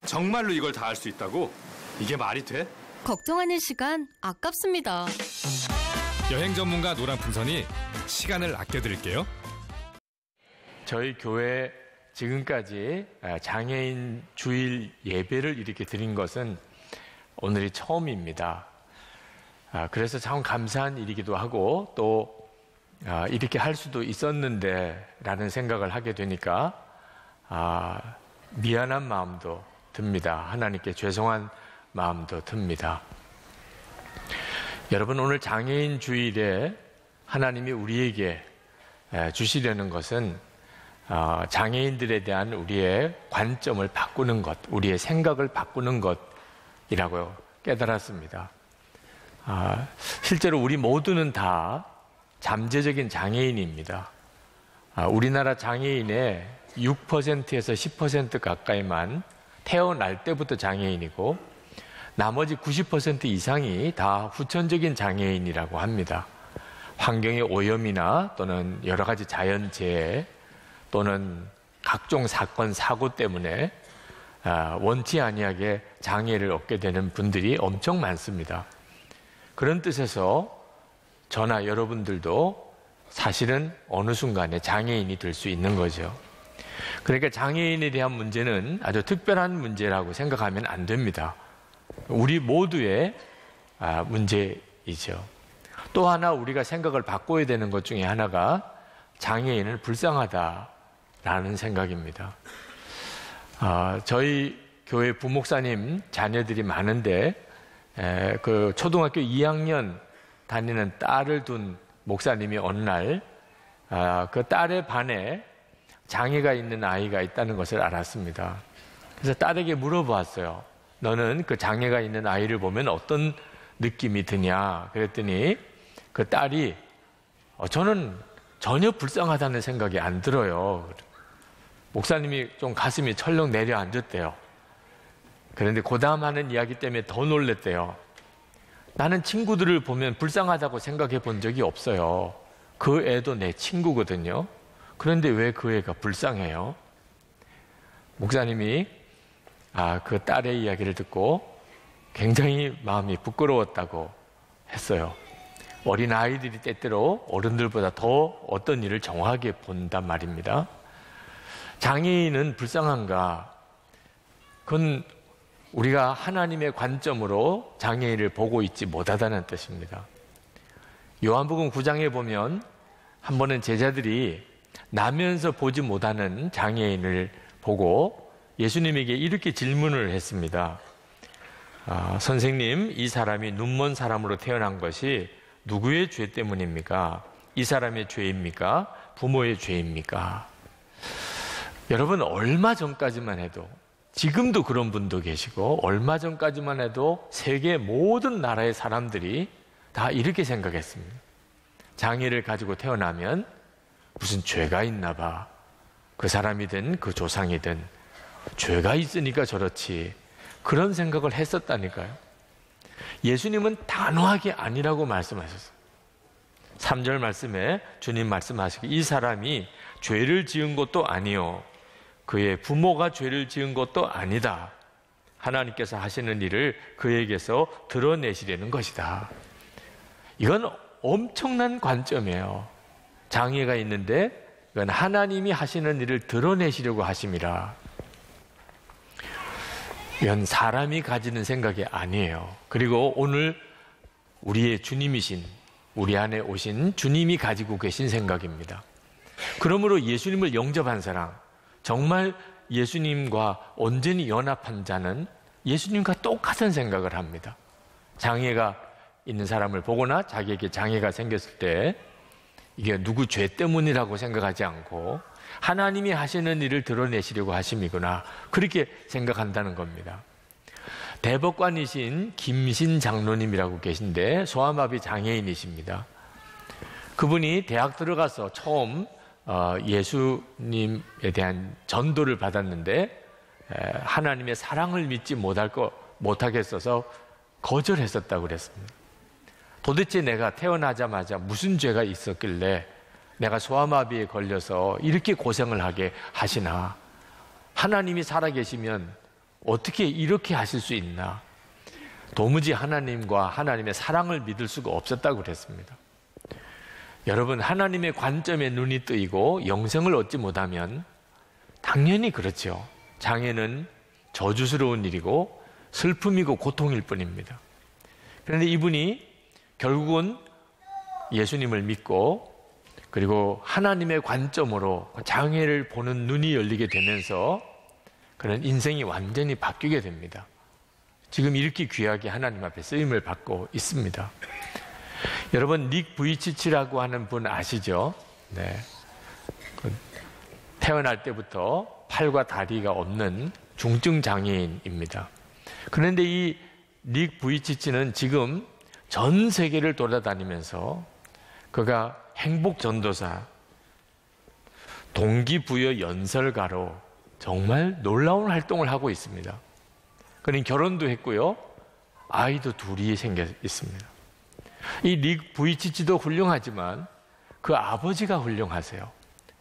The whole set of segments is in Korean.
정말로 이걸 다 할 수 있다고? 이게 말이 돼? 걱정하는 시간 아깝습니다. 여행 전문가 노란풍선이 시간을 아껴드릴게요. 저희 교회 지금까지 장애인 주일 예배를 이렇게 드린 것은 오늘이 처음입니다. 그래서 참 감사한 일이기도 하고 또 이렇게 할 수도 있었는데 라는 생각을 하게 되니까 미안한 마음도 듭니다. 하나님께 죄송한 마음도 듭니다. 여러분, 오늘 장애인 주일에 하나님이 우리에게 주시려는 것은 장애인들에 대한 우리의 관점을 바꾸는 것, 우리의 생각을 바꾸는 것이라고 깨달았습니다. 실제로 우리 모두는 다 잠재적인 장애인입니다. 우리나라 장애인의 6%에서 10% 가까이만 태어날 때부터 장애인이고 나머지 90% 이상이 다 후천적인 장애인이라고 합니다. 환경의 오염이나 또는 여러 가지 자연재해 또는 각종 사건, 사고 때문에 원치 아니하게 장애를 얻게 되는 분들이 엄청 많습니다. 그런 뜻에서 저나 여러분들도 사실은 어느 순간에 장애인이 될 수 있는 거죠. 그러니까 장애인에 대한 문제는 아주 특별한 문제라고 생각하면 안 됩니다. 우리 모두의 문제이죠. 또 하나 우리가 생각을 바꿔야 되는 것 중에 하나가 장애인은 불쌍하다라는 생각입니다. 저희 교회 부목사님 자녀들이 많은데 그 초등학교 2학년 다니는 딸을 둔 목사님이 어느 날 그 딸의 반에 장애가 있는 아이가 있다는 것을 알았습니다. 그래서 딸에게 물어보았어요. 너는 그 장애가 있는 아이를 보면 어떤 느낌이 드냐? 그랬더니 그 딸이 저는 전혀 불쌍하다는 생각이 안 들어요. 목사님이 좀 가슴이 철렁 내려앉았대요. 그런데 그 다음 하는 이야기 때문에 더 놀랬대요. 나는 친구들을 보면 불쌍하다고 생각해 본 적이 없어요. 그 애도 내 친구거든요. 그런데 왜 그 애가 불쌍해요? 목사님이 그 딸의 이야기를 듣고 굉장히 마음이 부끄러웠다고 했어요. 어린 아이들이 때때로 어른들보다 더 어떤 일을 정확하게 본단 말입니다. 장애인은 불쌍한가? 그건 우리가 하나님의 관점으로 장애인을 보고 있지 못하다는 뜻입니다. 요한복음 9장에 보면 한 번은 제자들이 나면서 보지 못하는 장애인을 보고 예수님에게 이렇게 질문을 했습니다. 선생님, 이 사람이 눈먼 사람으로 태어난 것이 누구의 죄 때문입니까? 이 사람의 죄입니까? 부모의 죄입니까? 여러분, 얼마 전까지만 해도, 지금도 그런 분도 계시고 얼마 전까지만 해도 세계 모든 나라의 사람들이 다 이렇게 생각했습니다. 장애를 가지고 태어나면 무슨 죄가 있나 봐. 그 사람이든 그 조상이든 죄가 있으니까 저렇지. 그런 생각을 했었다니까요. 예수님은 단호하게 아니라고 말씀하셨어요. 3절 말씀에 주님 말씀하시기 이 사람이 죄를 지은 것도 아니요 그의 부모가 죄를 지은 것도 아니다. 하나님께서 하시는 일을 그에게서 드러내시려는 것이다. 이건 엄청난 관점이에요. 장애가 있는데 이건 하나님이 하시는 일을 드러내시려고 하심이라. 이건 사람이 가지는 생각이 아니에요. 그리고 오늘 우리의 주님이신, 우리 안에 오신 주님이 가지고 계신 생각입니다. 그러므로 예수님을 영접한 사람, 정말 예수님과 온전히 연합한 자는 예수님과 똑같은 생각을 합니다. 장애가 있는 사람을 보거나 자기에게 장애가 생겼을 때 이게 누구 죄 때문이라고 생각하지 않고 하나님이 하시는 일을 드러내시려고 하심이구나, 그렇게 생각한다는 겁니다. 대법관이신 김신 장로님이라고 계신데 소아마비 장애인이십니다. 그분이 대학 들어가서 처음 예수님에 대한 전도를 받았는데 하나님의 사랑을 믿지 못하겠어서 거절했었다고 그랬습니다. 도대체 내가 태어나자마자 무슨 죄가 있었길래 내가 소아마비에 걸려서 이렇게 고생을 하게 하시나. 하나님이 살아계시면 어떻게 이렇게 하실 수 있나? 도무지 하나님과 하나님의 사랑을 믿을 수가 없었다고 그랬습니다. 여러분, 하나님의 관점에 눈이 뜨이고 영생을 얻지 못하면 당연히 그렇죠. 장애는 저주스러운 일이고 슬픔이고 고통일 뿐입니다. 그런데 이분이 결국은 예수님을 믿고 그리고 하나님의 관점으로 장애를 보는 눈이 열리게 되면서 그런 인생이 완전히 바뀌게 됩니다. 지금 이렇게 귀하게 하나님 앞에 쓰임을 받고 있습니다. 여러분, 닉 부이치치라고 하는 분 아시죠? 네. 태어날 때부터 팔과 다리가 없는 중증 장애인입니다. 그런데 이 닉 부이치치는 지금 전 세계를 돌아다니면서 그가 행복 전도사, 동기부여 연설가로 정말 놀라운 활동을 하고 있습니다. 그는 결혼도 했고요, 아이도 둘이 생겨 있습니다. 이 닉 부이치치도 훌륭하지만 그 아버지가 훌륭하세요.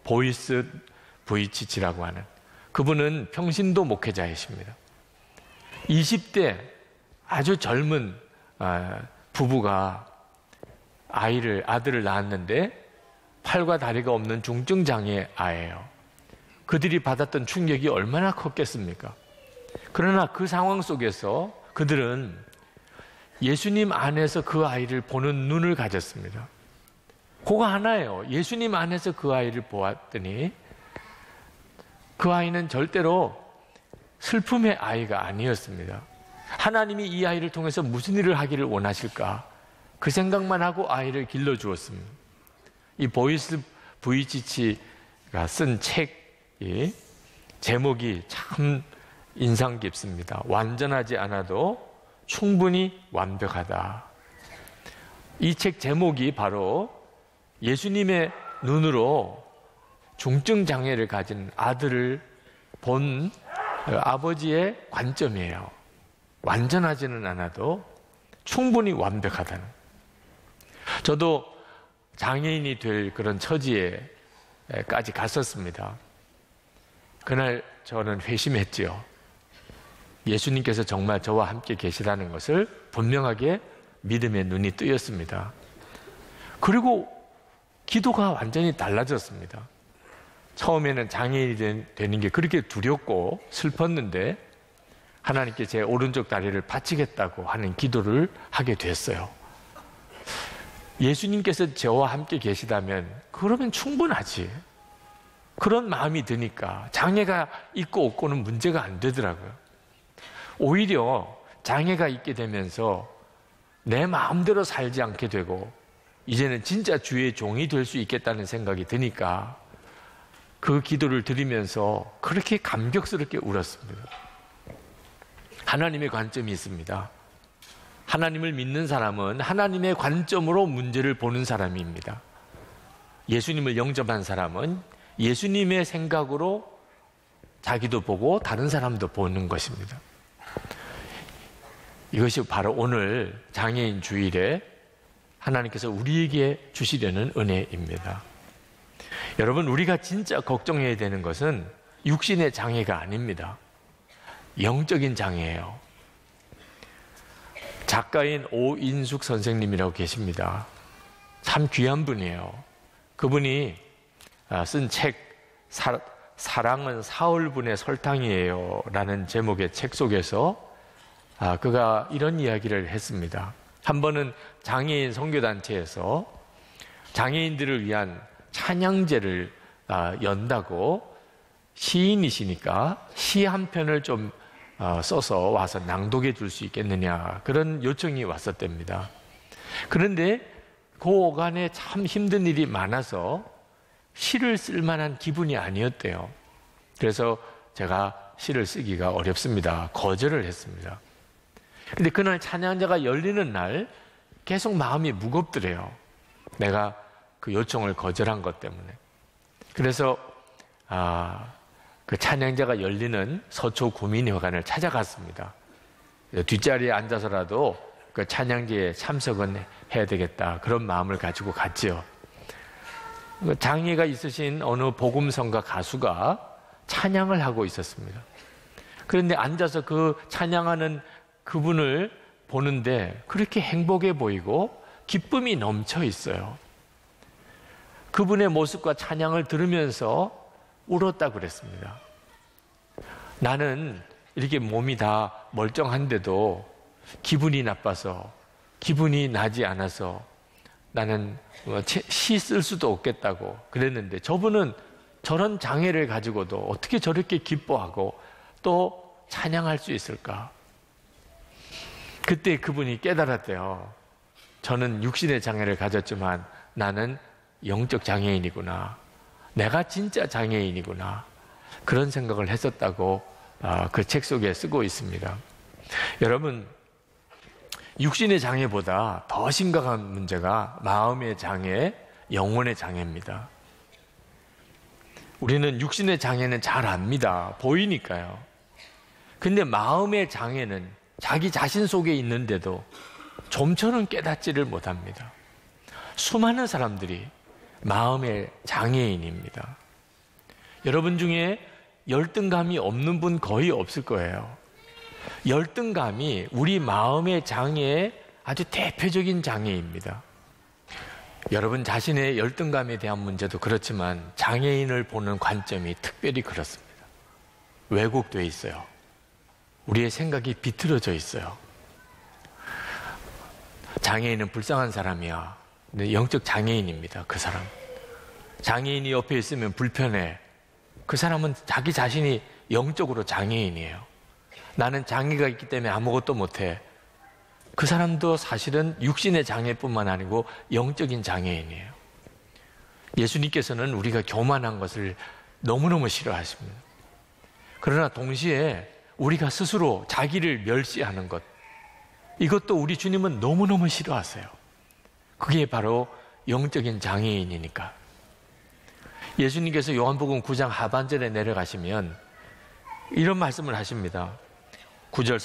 보이스 부이치치라고 하는 그분은 평신도 목회자이십니다. 20대 아주 젊은 부부가 아들을 낳았는데 팔과 다리가 없는 중증 장애 아예요. 그들이 받았던 충격이 얼마나 컸겠습니까? 그러나 그 상황 속에서 그들은 예수님 안에서 그 아이를 보는 눈을 가졌습니다. 그거 하나예요. 예수님 안에서 그 아이를 보았더니 그 아이는 절대로 슬픔의 아이가 아니었습니다. 하나님이 이 아이를 통해서 무슨 일을 하기를 원하실까? 그 생각만 하고 아이를 길러주었습니다. 이 보이스 부이치치가 쓴 책이 제목이 참 인상 깊습니다. 완전하지 않아도 충분히 완벽하다. 이 책 제목이 바로 예수님의 눈으로 중증 장애를 가진 아들을 본 아버지의 관점이에요. 완전하지는 않아도 충분히 완벽하다는. 저도 장애인이 될 그런 처지에까지 갔었습니다. 그날 저는 회심했지요. 예수님께서 정말 저와 함께 계시다는 것을 분명하게 믿음의 눈이 뜨였습니다. 그리고 기도가 완전히 달라졌습니다. 처음에는 장애인이 되는 게 그렇게 두렵고 슬펐는데 하나님께 제 오른쪽 다리를 바치겠다고 하는 기도를 하게 됐어요. 예수님께서 저와 함께 계시다면 그러면 충분하지. 그런 마음이 드니까 장애가 있고 없고는 문제가 안 되더라고요. 오히려 장애가 있게 되면서 내 마음대로 살지 않게 되고 이제는 진짜 주의 종이 될 수 있겠다는 생각이 드니까 그 기도를 드리면서 그렇게 감격스럽게 울었습니다. 하나님의 관점이 있습니다. 하나님을 믿는 사람은 하나님의 관점으로 문제를 보는 사람입니다. 예수님을 영접한 사람은 예수님의 생각으로 자기도 보고 다른 사람도 보는 것입니다. 이것이 바로 오늘 장애인 주일에 하나님께서 우리에게 주시려는 은혜입니다. 여러분, 우리가 진짜 걱정해야 되는 것은 육신의 장애가 아닙니다. 영적인 장애예요. 작가인 오인숙 선생님이라고 계십니다. 참 귀한 분이에요. 그분이 쓴 책 사랑은 사흘분의 설탕이에요 라는 제목의 책 속에서 그가 이런 이야기를 했습니다. 한 번은 장애인 선교단체에서 장애인들을 위한 찬양제를 연다고 시인이시니까 시 한 편을 좀 써서 와서 낭독해 줄 수 있겠느냐 그런 요청이 왔었답니다. 그런데 그 오간에 참 힘든 일이 많아서 시를 쓸 만한 기분이 아니었대요. 그래서 제가 시를 쓰기가 어렵습니다. 거절을 했습니다. 근데 그날 찬양자가 열리는 날 계속 마음이 무겁더래요. 내가 그 요청을 거절한 것 때문에. 그래서 그 찬양자가 열리는 서초 구민회관을 찾아갔습니다. 뒷자리에 앉아서라도 그 찬양제에 참석은 해야 되겠다 그런 마음을 가지고 갔지요. 장애가 있으신 어느 복음성가 가수가 찬양을 하고 있었습니다. 그런데 앉아서 그 찬양하는 그분을 보는데 그렇게 행복해 보이고 기쁨이 넘쳐 있어요. 그분의 모습과 찬양을 들으면서 울었다고 그랬습니다. 나는 이렇게 몸이 다 멀쩡한데도 기분이 나빠서, 기분이 나지 않아서 나는 시 쓸 수도 없겠다고 그랬는데 저분은 저런 장애를 가지고도 어떻게 저렇게 기뻐하고 또 찬양할 수 있을까? 그때 그분이 깨달았대요. 저는 육신의 장애를 가졌지만 나는 영적 장애인이구나. 내가 진짜 장애인이구나. 그런 생각을 했었다고 그 책 속에 쓰고 있습니다. 여러분, 육신의 장애보다 더 심각한 문제가 마음의 장애, 영혼의 장애입니다. 우리는 육신의 장애는 잘 압니다. 보이니까요. 근데 마음의 장애는 자기 자신 속에 있는데도 좀처럼 깨닫지를 못합니다. 수많은 사람들이 마음의 장애인입니다. 여러분 중에 열등감이 없는 분 거의 없을 거예요. 열등감이 우리 마음의 장애의 아주 대표적인 장애입니다. 여러분 자신의 열등감에 대한 문제도 그렇지만 장애인을 보는 관점이 특별히 그렇습니다. 왜곡되어 있어요. 우리의 생각이 비틀어져 있어요. 장애인은 불쌍한 사람이야. 근데 영적 장애인입니다. 그 사람. 장애인이 옆에 있으면 불편해. 그 사람은 자기 자신이 영적으로 장애인이에요. 나는 장애가 있기 때문에 아무것도 못해. 그 사람도 사실은 육신의 장애뿐만 아니고 영적인 장애인이에요. 예수님께서는 우리가 교만한 것을 너무너무 싫어하십니다. 그러나 동시에 우리가 스스로 자기를 멸시하는 것, 이것도 우리 주님은 너무너무 싫어하세요. 그게 바로 영적인 장애인이니까. 예수님께서 요한복음 9장 하반절에 내려가시면 이런 말씀을 하십니다. 9장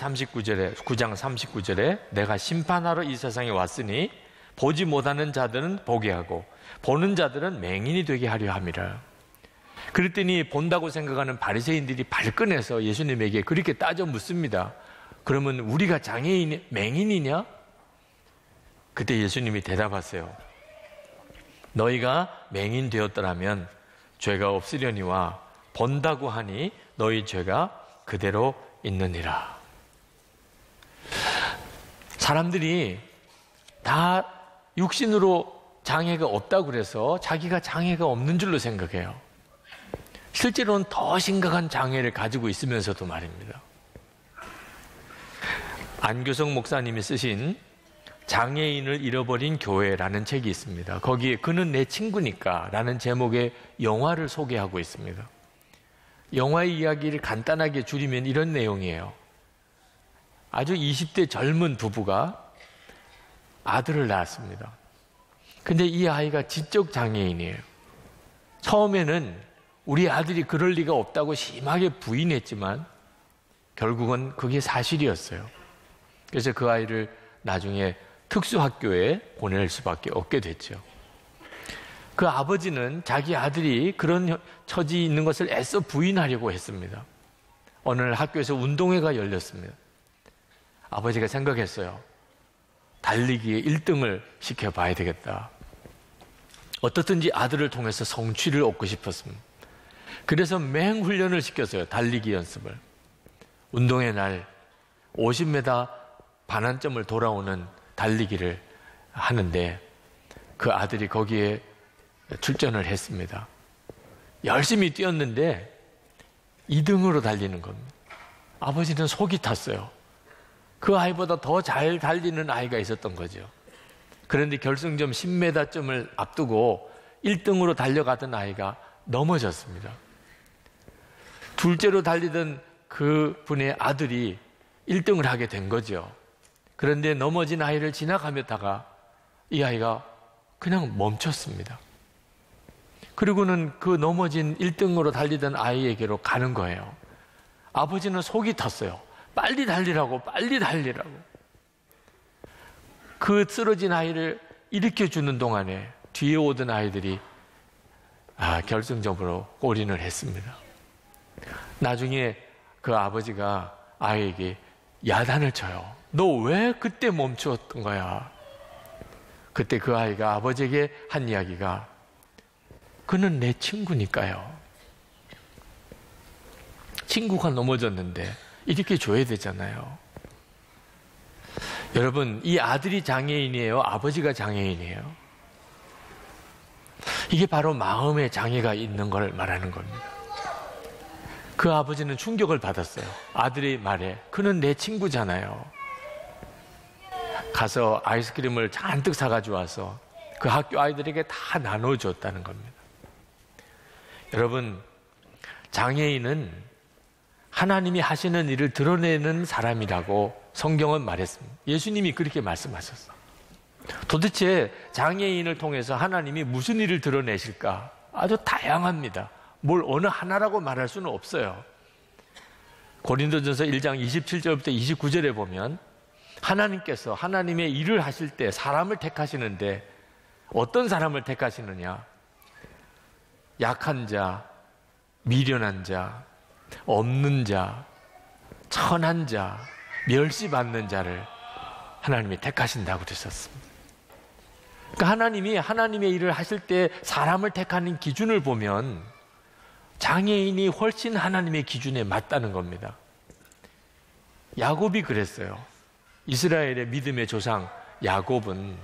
39절에 내가 심판하러 이 세상에 왔으니 보지 못하는 자들은 보게 하고 보는 자들은 맹인이 되게 하려 함이라. 그랬더니 본다고 생각하는 바리새인들이 발끈해서 예수님에게 그렇게 따져 묻습니다. 그러면 우리가 장애인, 맹인이냐? 그때 예수님이 대답하세요. 너희가 맹인 되었더라면 죄가 없으려니와 본다고 하니 너희 죄가 그대로 있느니라. 사람들이 다 육신으로 장애가 없다고 그래서 자기가 장애가 없는 줄로 생각해요. 실제로는 더 심각한 장애를 가지고 있으면서도 말입니다. 안교성 목사님이 쓰신 장애인을 잃어버린 교회라는 책이 있습니다. 거기에 그는 내 친구니까 라는 제목의 영화를 소개하고 있습니다. 영화의 이야기를 간단하게 줄이면 이런 내용이에요. 아주 20대 젊은 부부가 아들을 낳았습니다. 근데 이 아이가 지적 장애인이에요. 처음에는 우리 아들이 그럴 리가 없다고 심하게 부인했지만 결국은 그게 사실이었어요. 그래서 그 아이를 나중에 특수학교에 보낼 수밖에 없게 됐죠. 그 아버지는 자기 아들이 그런 처지에 있는 것을 애써 부인하려고 했습니다. 어느 날 학교에서 운동회가 열렸습니다. 아버지가 생각했어요. 달리기에 1등을 시켜봐야 되겠다. 어떻든지 아들을 통해서 성취를 얻고 싶었습니다. 그래서 맹훈련을 시켰어요. 달리기 연습을. 운동회 날 50m 반환점을 돌아오는 달리기를 하는데 그 아들이 거기에 출전을 했습니다. 열심히 뛰었는데 2등으로 달리는 겁니다. 아버지는 속이 탔어요. 그 아이보다 더 잘 달리는 아이가 있었던 거죠. 그런데 결승점 10m점을 앞두고 1등으로 달려가던 아이가 넘어졌습니다. 둘째로 달리던 그 분의 아들이 1등을 하게 된 거죠. 그런데 넘어진 아이를 지나가다가 이 아이가 그냥 멈췄습니다. 그리고는 그 넘어진 1등으로 달리던 아이에게로 가는 거예요. 아버지는 속이 탔어요. 빨리 달리라고, 빨리 달리라고. 그 쓰러진 아이를 일으켜주는 동안에 뒤에 오던 아이들이 결승점으로 골인을 했습니다. 나중에 그 아버지가 아이에게 야단을 쳐요. 너 왜 그때 멈추었던 거야? 그때 그 아이가 아버지에게 한 이야기가, 그는 내 친구니까요. 친구가 넘어졌는데 이렇게 줘야 되잖아요. 여러분, 이 아들이 장애인이에요? 아버지가 장애인이에요? 이게 바로 마음의 장애가 있는 걸 말하는 겁니다. 그 아버지는 충격을 받았어요. 아들의 말에, 그는 내 친구잖아요. 가서 아이스크림을 잔뜩 사가지고 와서 그 학교 아이들에게 다 나눠줬다는 겁니다. 여러분, 장애인은 하나님이 하시는 일을 드러내는 사람이라고 성경은 말했습니다. 예수님이 그렇게 말씀하셨어요. 도대체 장애인을 통해서 하나님이 무슨 일을 드러내실까? 아주 다양합니다. 뭘 어느 하나라고 말할 수는 없어요. 고린도전서 1장 27절부터 29절에 보면 하나님께서 하나님의 일을 하실 때 사람을 택하시는데 어떤 사람을 택하시느냐? 약한 자, 미련한 자, 없는 자, 천한 자, 멸시받는 자를 하나님이 택하신다고 그러셨습니다. 그러니까 하나님이 하나님의 일을 하실 때 사람을 택하는 기준을 보면 장애인이 훨씬 하나님의 기준에 맞다는 겁니다. 야곱이 그랬어요. 이스라엘의 믿음의 조상 야곱은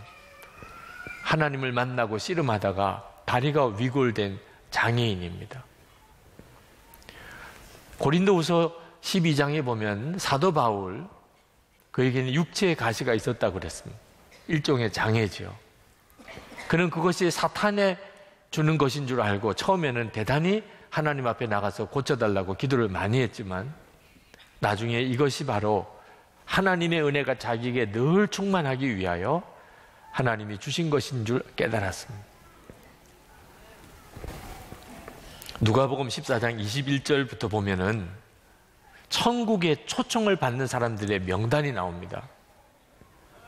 하나님을 만나고 씨름하다가 다리가 위골된 장애인입니다. 고린도후서 12장에 보면 사도 바울, 그에게는 육체의 가시가 있었다고 그랬습니다. 일종의 장애지요. 그는 그것이 사탄에 주는 것인 줄 알고 처음에는 대단히 하나님 앞에 나가서 고쳐달라고 기도를 많이 했지만 나중에 이것이 바로 하나님의 은혜가 자기에게 늘 충만하기 위하여 하나님이 주신 것인 줄 깨달았습니다. 누가복음 14장 21절부터 보면은 천국에 초청을 받는 사람들의 명단이 나옵니다.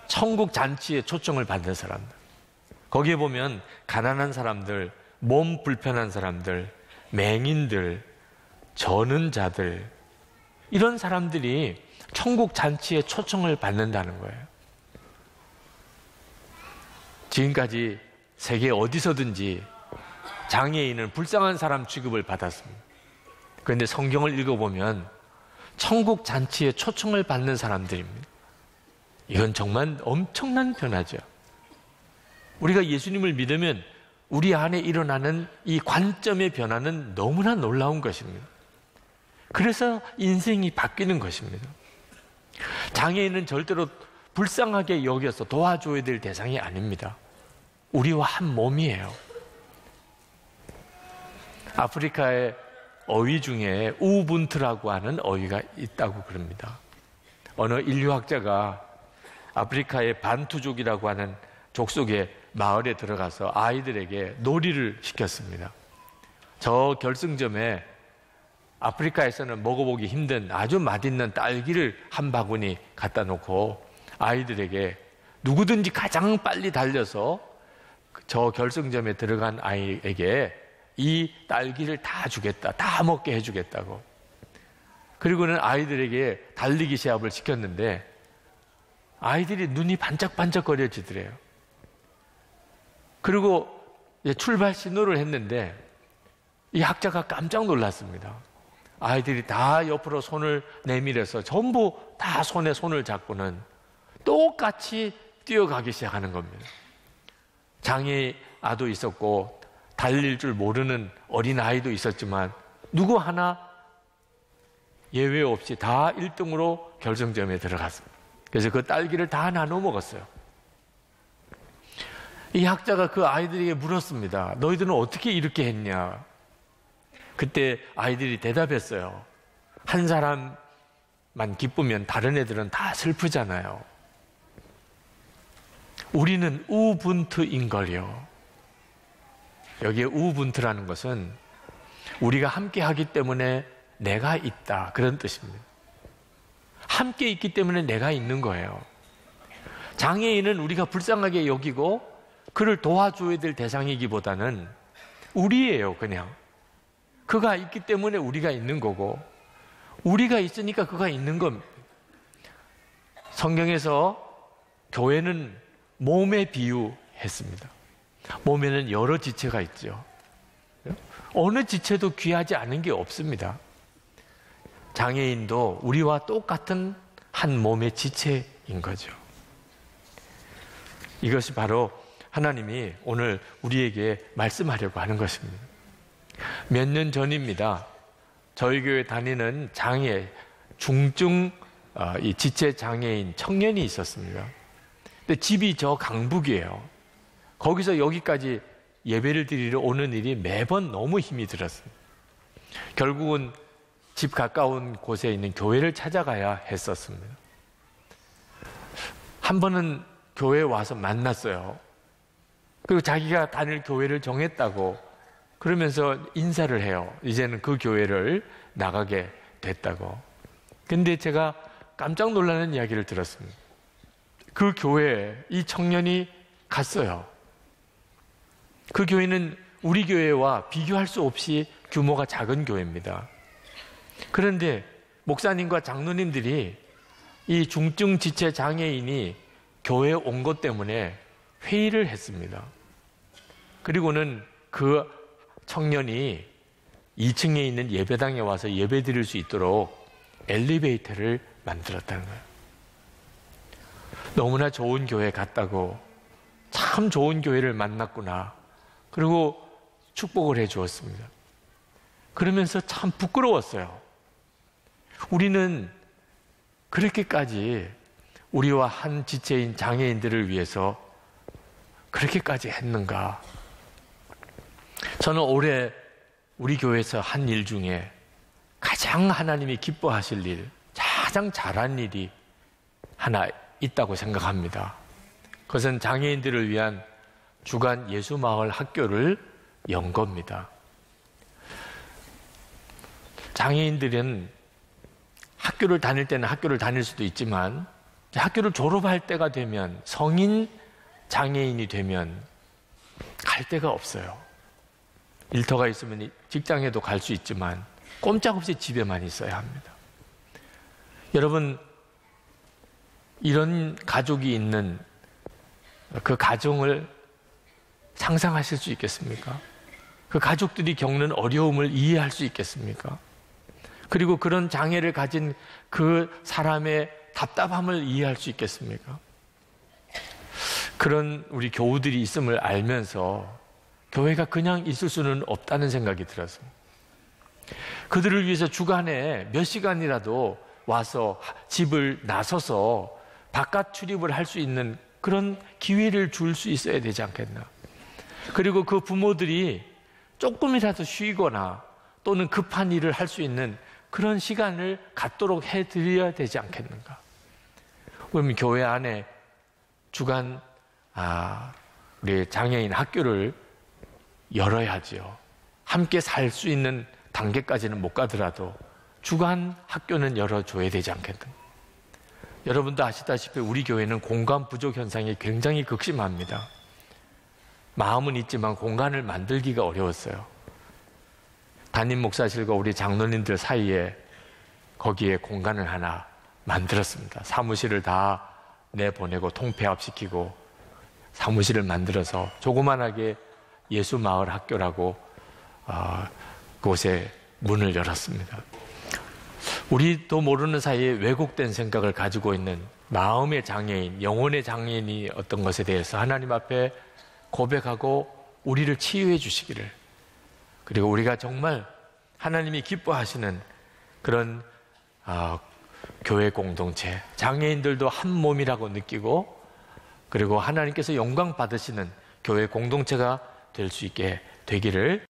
천국 잔치에 초청을 받는 사람들. 거기에 보면 가난한 사람들, 몸 불편한 사람들, 맹인들, 저는 자들, 이런 사람들이 천국 잔치에 초청을 받는다는 거예요. 지금까지 세계 어디서든지 장애인은 불쌍한 사람 취급을 받았습니다. 그런데 성경을 읽어보면 천국 잔치에 초청을 받는 사람들입니다. 이건 정말 엄청난 변화죠. 우리가 예수님을 믿으면 우리 안에 일어나는 이 관점의 변화는 너무나 놀라운 것입니다. 그래서 인생이 바뀌는 것입니다. 장애인은 절대로 불쌍하게 여겨서 도와줘야 될 대상이 아닙니다. 우리와 한 몸이에요. 아프리카의 어휘 중에 우분투라고 하는 어휘가 있다고 그럽니다. 어느 인류학자가 아프리카의 반투족이라고 하는 족속의 마을에 들어가서 아이들에게 놀이를 시켰습니다. 저 결승점에 아프리카에서는 먹어보기 힘든 아주 맛있는 딸기를 한 바구니 갖다 놓고 아이들에게 누구든지 가장 빨리 달려서 저 결승점에 들어간 아이에게 이 딸기를 다 주겠다, 다 먹게 해주겠다고. 그리고는 아이들에게 달리기 시합을 시켰는데 아이들이 눈이 반짝반짝거려지더래요. 그리고 출발 신호를 했는데 이 학자가 깜짝 놀랐습니다. 아이들이 다 옆으로 손을 내밀어서 전부 다 손에 손을 잡고는 똑같이 뛰어가기 시작하는 겁니다. 장애아도 있었고 달릴 줄 모르는 어린아이도 있었지만 누구 하나 예외 없이 다 1등으로 결승점에 들어갔습니다. 그래서 그 딸기를 다 나눠 먹었어요. 이 학자가 그 아이들에게 물었습니다. 너희들은 어떻게 이렇게 했냐? 그때 아이들이 대답했어요. 한 사람만 기쁘면 다른 애들은 다 슬프잖아요. 우리는 우분투인걸요. 여기에 우분투라는 것은 우리가 함께 하기 때문에 내가 있다, 그런 뜻입니다. 함께 있기 때문에 내가 있는 거예요. 장애인은 우리가 불쌍하게 여기고 그를 도와줘야 될 대상이기보다는 우리예요. 그냥 그가 있기 때문에 우리가 있는 거고 우리가 있으니까 그가 있는 겁니다. 성경에서 교회는 몸에 비유했습니다. 몸에는 여러 지체가 있죠. 어느 지체도 귀하지 않은 게 없습니다. 장애인도 우리와 똑같은 한 몸의 지체인 거죠. 이것이 바로 하나님이 오늘 우리에게 말씀하려고 하는 것입니다. 몇 년 전입니다. 저희 교회 다니는 중증 이 지체 장애인 청년이 있었습니다. 근데 집이 저 강북이에요. 거기서 여기까지 예배를 드리러 오는 일이 매번 너무 힘이 들었습니다. 결국은 집 가까운 곳에 있는 교회를 찾아가야 했었습니다. 한 번은 교회에 와서 만났어요. 그리고 자기가 다닐 교회를 정했다고 그러면서 인사를 해요. 이제는 그 교회를 나가게 됐다고. 근데 제가 깜짝 놀라는 이야기를 들었습니다. 그 교회에 이 청년이 갔어요. 그 교회는 우리 교회와 비교할 수 없이 규모가 작은 교회입니다. 그런데 목사님과 장로님들이 이 중증 지체 장애인이 교회에 온 것 때문에 회의를 했습니다. 그리고는 그 청년이 2층에 있는 예배당에 와서 예배 드릴 수 있도록 엘리베이터를 만들었다는 거예요. 너무나 좋은 교회 갔다고, 참 좋은 교회를 만났구나. 그리고 축복을 해 주었습니다. 그러면서 참 부끄러웠어요. 우리는 그렇게까지 우리와 한 지체인 장애인들을 위해서 그렇게까지 했는가? 저는 올해 우리 교회에서 한 일 중에 가장 하나님이 기뻐하실 일, 가장 잘한 일이 하나 있다고 생각합니다. 그것은 장애인들을 위한 주간 예수마을 학교를 연 겁니다. 장애인들은 학교를 다닐 때는 학교를 다닐 수도 있지만 학교를 졸업할 때가 되면, 성인 장애인이 되면 갈 데가 없어요. 일터가 있으면 직장에도 갈 수 있지만 꼼짝없이 집에만 있어야 합니다. 여러분, 이런 가족이 있는 그 가정을 상상하실 수 있겠습니까? 그 가족들이 겪는 어려움을 이해할 수 있겠습니까? 그리고 그런 장애를 가진 그 사람의 답답함을 이해할 수 있겠습니까? 그런 우리 교우들이 있음을 알면서 교회가 그냥 있을 수는 없다는 생각이 들었습니다. 그들을 위해서 주간에 몇 시간이라도 와서 집을 나서서 바깥 출입을 할 수 있는 그런 기회를 줄 수 있어야 되지 않겠나. 그리고 그 부모들이 조금이라도 쉬거나 또는 급한 일을 할 수 있는 그런 시간을 갖도록 해드려야 되지 않겠는가. 그러면 교회 안에 주간 우리 장애인 학교를 열어야지요. 함께 살 수 있는 단계까지는 못 가더라도 주간 학교는 열어줘야 되지 않겠는가. 여러분도 아시다시피 우리 교회는 공간 부족 현상이 굉장히 극심합니다. 마음은 있지만 공간을 만들기가 어려웠어요. 담임 목사실과 우리 장로님들 사이에 거기에 공간을 하나 만들었습니다. 사무실을 다 내보내고 통폐합시키고 사무실을 만들어서 조그만하게 예수마을 학교라고 그곳에 문을 열었습니다. 우리도 모르는 사이에 왜곡된 생각을 가지고 있는 마음의 장애인, 영혼의 장애인이 어떤 것에 대해서 하나님 앞에 고백하고 우리를 치유해 주시기를, 그리고 우리가 정말 하나님이 기뻐하시는 그런 교회 공동체, 장애인들도 한 몸이라고 느끼고, 그리고 하나님께서 영광 받으시는 교회 공동체가 될 수 있게 되기를